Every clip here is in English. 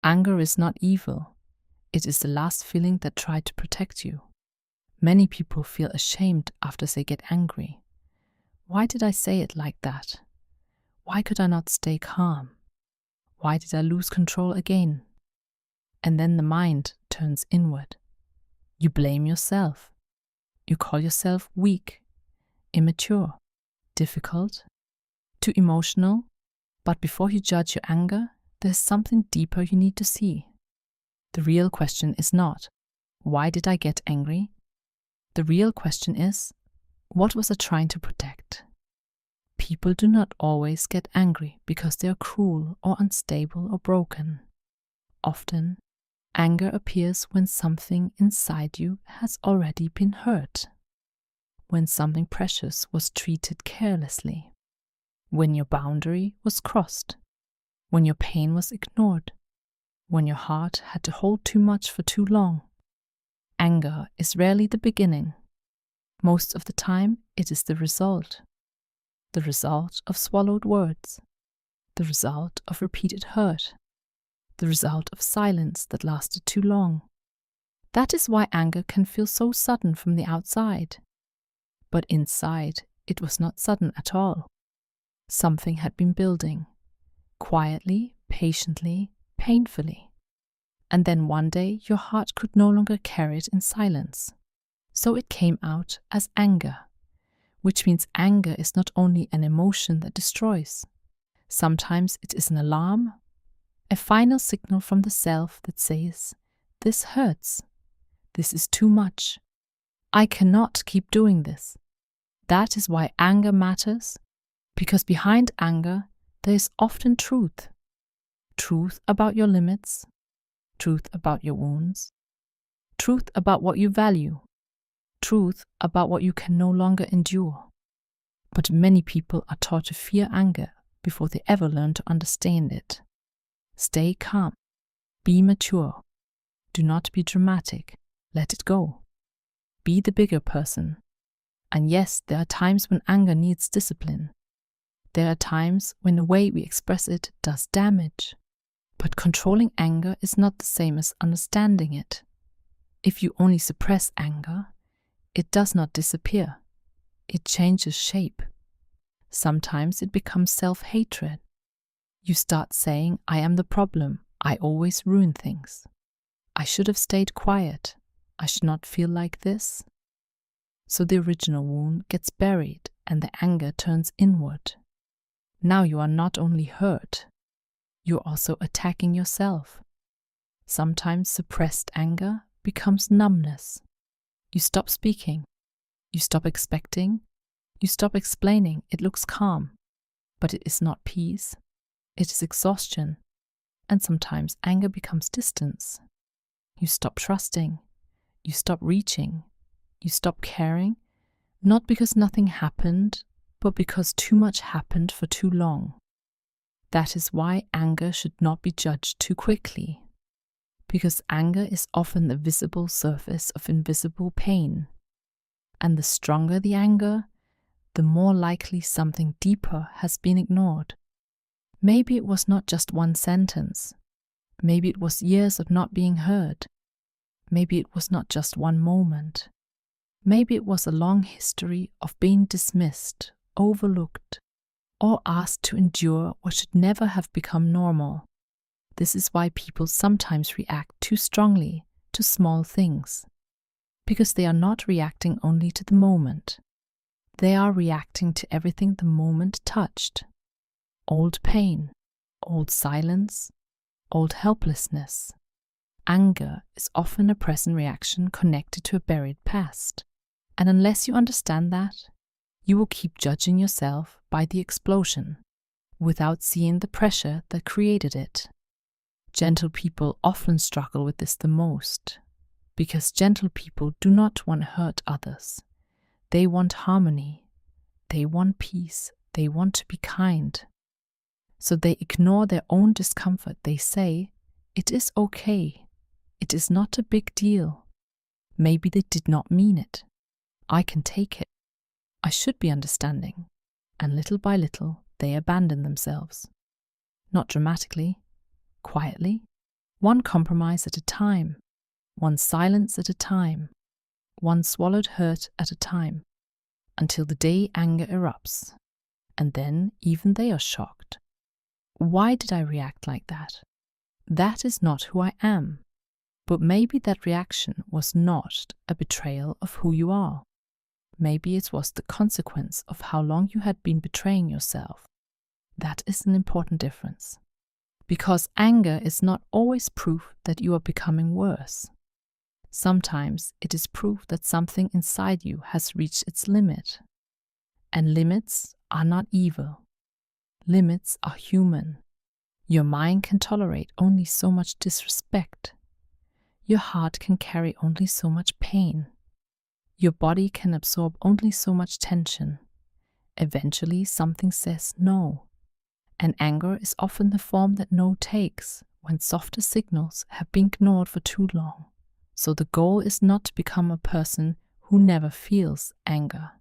Anger is not evil. It is the last feeling that tried to protect you. Many people feel ashamed after they get angry. Why did I say it like that? Why could I not stay calm? Why did I lose control again? And then the mind turns inward. You blame yourself. You call yourself weak, immature, difficult, too emotional. But before you judge your anger, there's something deeper you need to see. The real question is not, why did I get angry? The real question is, what was I trying to protect? People do not always get angry because they are cruel or unstable or broken. Often, anger appears when something inside you has already been hurt, when something precious was treated carelessly, when your boundary was crossed, when your pain was ignored, when your heart had to hold too much for too long. Anger is rarely the beginning. Most of the time, it is the result of swallowed words, the result of repeated hurt, the result of silence that lasted too long. That is why anger can feel so sudden from the outside. But inside, it was not sudden at all. Something had been building, quietly, patiently, painfully. And then one day your heart could no longer carry it in silence. So it came out as anger, which means anger is not only an emotion that destroys. Sometimes it is an alarm, a final signal from the self that says, this hurts, this is too much, I cannot keep doing this. That is why anger matters, because behind anger there is often truth. Truth about your limits, truth about your wounds, truth about what you value, truth about what you can no longer endure. But many people are taught to fear anger before they ever learn to understand it. Stay calm, be mature, do not be dramatic, let it go. Be the bigger person. And yes, there are times when anger needs discipline. There are times when the way we express it does damage. But controlling anger is not the same as understanding it. If you only suppress anger, it does not disappear. It changes shape. Sometimes it becomes self-hatred. You start saying, I am the problem. I always ruin things. I should have stayed quiet. I should not feel like this. So the original wound gets buried and the anger turns inward. Now you are not only hurt, you're also attacking yourself. Sometimes suppressed anger becomes numbness. You stop speaking. You stop expecting. You stop explaining. It looks calm, but it is not peace. It is exhaustion. And sometimes anger becomes distance. You stop trusting. You stop reaching. You stop caring, not because nothing happened, but because too much happened for too long. That is why anger should not be judged too quickly, because anger is often the visible surface of invisible pain. And the stronger the anger, the more likely something deeper has been ignored. Maybe it was not just one sentence. Maybe it was years of not being heard. Maybe it was not just one moment. Maybe it was a long history of being dismissed, overlooked, or asked to endure what should never have become normal. This is why people sometimes react too strongly to small things, because they are not reacting only to the moment. They are reacting to everything the moment touched. Old pain, old silence, old helplessness. Anger is often a present reaction connected to a buried past. And unless you understand that, you will keep judging yourself by the explosion, without seeing the pressure that created it. Gentle people often struggle with this the most, because gentle people do not want to hurt others. They want harmony. They want peace. They want to be kind. So they ignore their own discomfort. They say, it is okay. It is not a big deal. Maybe they did not mean it. I can take it. I should be understanding. And little by little, they abandon themselves. Not dramatically, quietly, one compromise at a time, one silence at a time, one swallowed hurt at a time, until the day anger erupts. And then even they are shocked. Why did I react like that? That is not who I am. But maybe that reaction was not a betrayal of who you are. Maybe it was the consequence of how long you had been betraying yourself. That is an important difference. Because anger is not always proof that you are becoming worse. Sometimes it is proof that something inside you has reached its limit. And limits are not evil. Limits are human. Your mind can tolerate only so much disrespect. Your heart can carry only so much pain. Your body can absorb only so much tension. Eventually, something says no. And anger is often the form that no takes when softer signals have been ignored for too long. So the goal is not to become a person who never feels anger.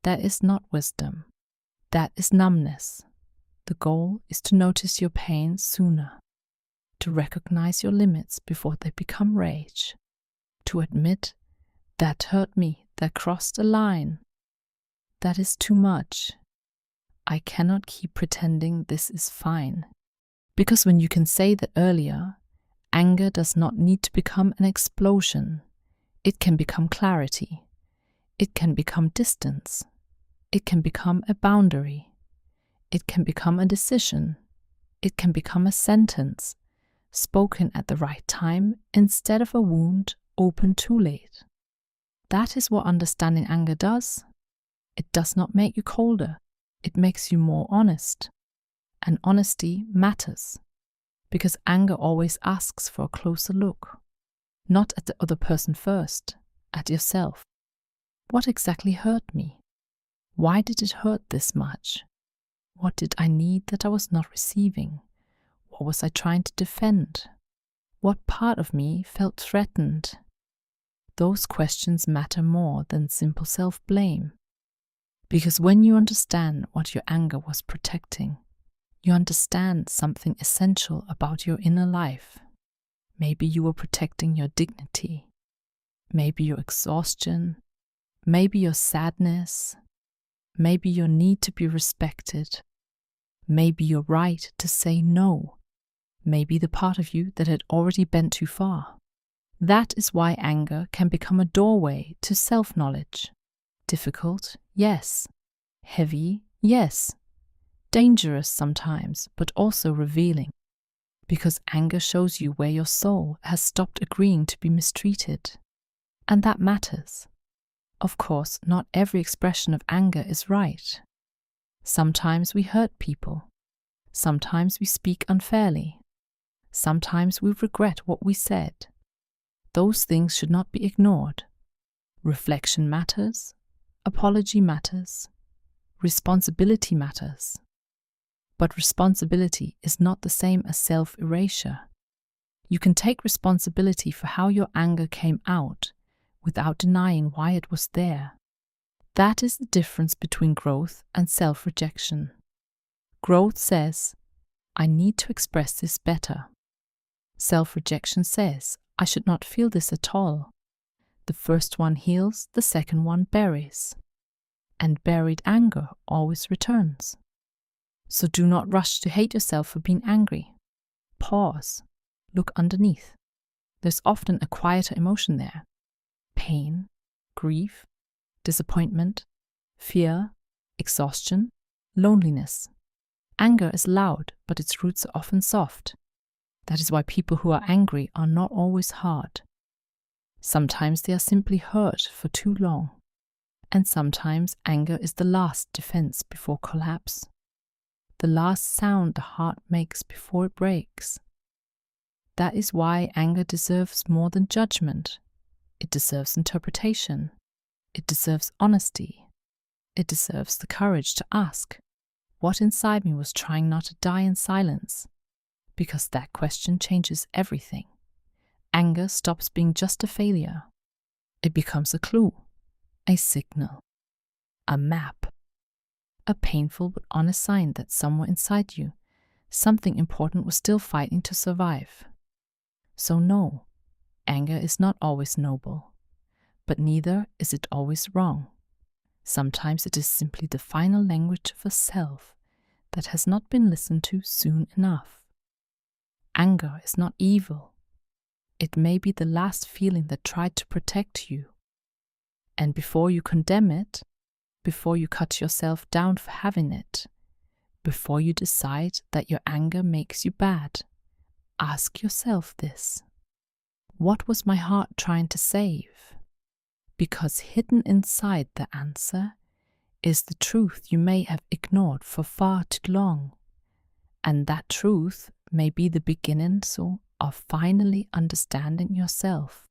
That is not wisdom. That is numbness. The goal is to notice your pain sooner, to recognize your limits before they become rage, to admit, that hurt me, that crossed a line. That is too much. I cannot keep pretending this is fine. Because when you can say that earlier, anger does not need to become an explosion. It can become clarity. It can become distance. It can become a boundary. It can become a decision. It can become a sentence, spoken at the right time instead of a wound opened too late. That is what understanding anger does. It does not make you colder. It makes you more honest. And honesty matters, because anger always asks for a closer look, not at the other person first, at yourself. What exactly hurt me? Why did it hurt this much? What did I need that I was not receiving? What was I trying to defend? What part of me felt threatened? Those questions matter more than simple self-blame. Because when you understand what your anger was protecting, you understand something essential about your inner life. Maybe you were protecting your dignity, maybe your exhaustion, maybe your sadness, maybe your need to be respected, maybe your right to say no, maybe the part of you that had already bent too far. That is why anger can become a doorway to self-knowledge. Difficult, yes. Heavy, yes. Dangerous sometimes, but also revealing. Because anger shows you where your soul has stopped agreeing to be mistreated. And that matters. Of course, not every expression of anger is right. Sometimes we hurt people. Sometimes we speak unfairly. Sometimes we regret what we said. Those things should not be ignored. Reflection matters. Apology matters. Responsibility matters. But responsibility is not the same as self-erasure. You can take responsibility for how your anger came out without denying why it was there. That is the difference between growth and self-rejection. Growth says, I need to express this better. Self-rejection says, I should not feel this at all. The first one heals, the second one buries. And buried anger always returns. So do not rush to hate yourself for being angry. Pause. Look underneath. There's often a quieter emotion there. Pain, grief, disappointment, fear, exhaustion, loneliness. Anger is loud, but its roots are often soft. That is why people who are angry are not always hard. Sometimes they are simply hurt for too long. And sometimes anger is the last defense before collapse. The last sound the heart makes before it breaks. That is why anger deserves more than judgment. It deserves interpretation. It deserves honesty. It deserves the courage to ask, what inside me was trying not to die in silence? Because that question changes everything. Anger stops being just a failure. It becomes a clue, a signal, a map, a painful but honest sign that somewhere inside you, something important was still fighting to survive. So no, anger is not always noble, but neither is it always wrong. Sometimes it is simply the final language of a self that has not been listened to soon enough. Anger is not evil. It may be the last feeling that tried to protect you. And before you condemn it, before you cut yourself down for having it, before you decide that your anger makes you bad, ask yourself this: what was my heart trying to save? Because hidden inside the answer is the truth you may have ignored for far too long. And that truth may be the beginning of finally understanding yourself.